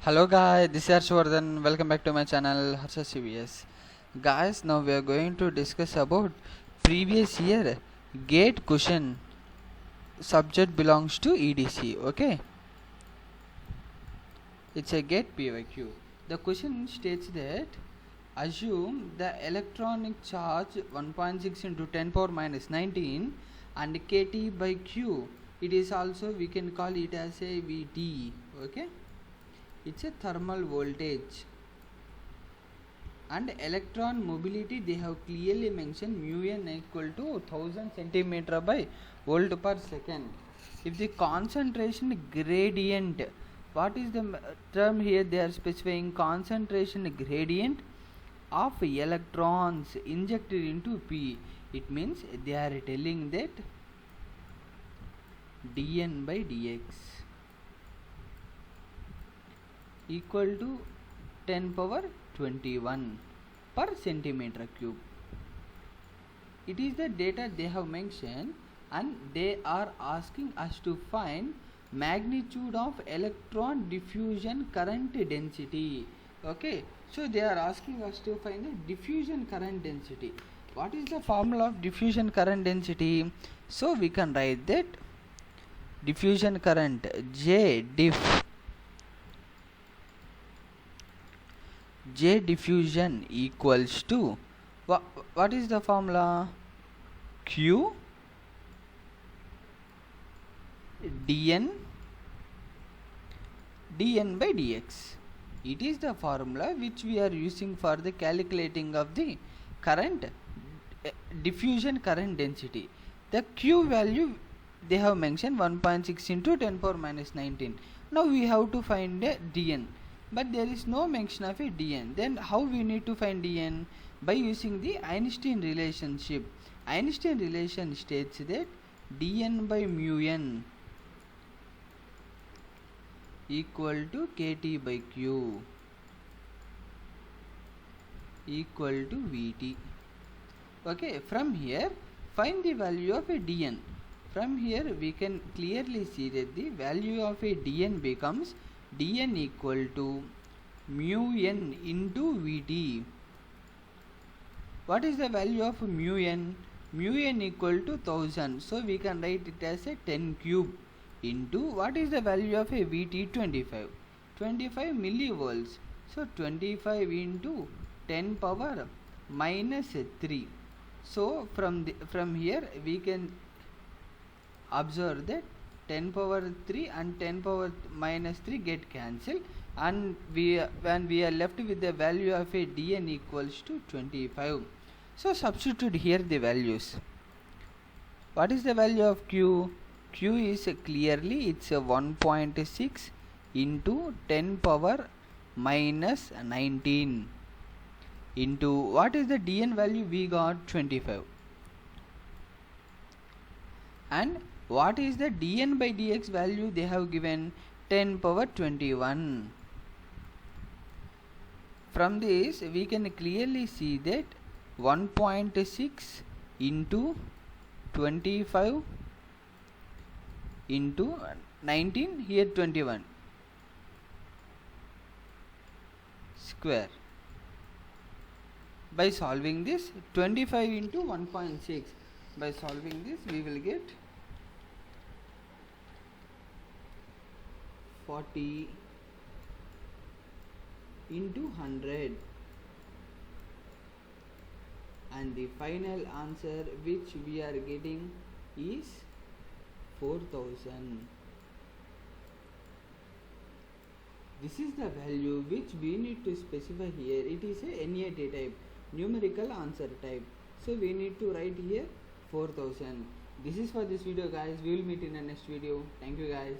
Hello guys, this is Harshvardhan. Welcome back to my channel Harsha CVS. Guys, now we are going to discuss about previous year GATE question. Subject belongs to EDC. Okay, it's a GATE PYQ. The question states that assume the electronic charge 1.6 into 10 power minus 19 and kT by Q. It is also, we can call it as a VT. Okay, it's a thermal voltage. And electron mobility, they have clearly mentioned mu n equal to 1000 centimeter by volt per second. If the concentration gradient, what is the term here? They are specifying concentration gradient of electrons injected into P. It means they are telling that dN by dx equal to 10 power 21 per centimeter cube. It is the data they have mentioned, and they are asking us to find magnitude of electron diffusion current density. Okay, so they are asking us to find the diffusion current density. What is the formula of diffusion current density? So we can write that diffusion current J diffusion equals to what is the formula? Q dN by dx. It is the formula which we are using for the calculating of the current diffusion current density. The Q value they have mentioned 1.6 into 10 power minus 19. Now we have to find a dN, but there is no mention of a dN. Then how we need to find dN? By using the Einstein relationship. Einstein relation states that dN by mu n equal to kT by Q equal to Vt. Okay, from here find the value of a dN. From here we can clearly see that the value of a dN becomes dN equal to mu n into Vt. What is the value of mu n? Mu n equal to 1000. So we can write it as a 10 cube into what is the value of a Vt? 25. 25 millivolts. So 25 into 10 power minus 3. So from here we can observe that 10 power 3 and 10 power minus 3 get cancelled, and when we are left with the value of a dN equals to 25. So substitute here the values. What is the value of Q? Q is clearly it's a 1.6 into 10 power minus 19 into what is the dN value? We got 25. And what is the dN by dx value? They have given 10 power 21. From this we can clearly see that 1.6 into 25 into 19, here 21 square. By solving this 25 into 1.6, by solving this we will get 40 into 100, and the final answer which we are getting is 4000. This is the value which we need to specify here. It is a NAT type, numerical answer type. So we need to write here 4000. This is for this video guys. We will meet in the next video. Thank you guys.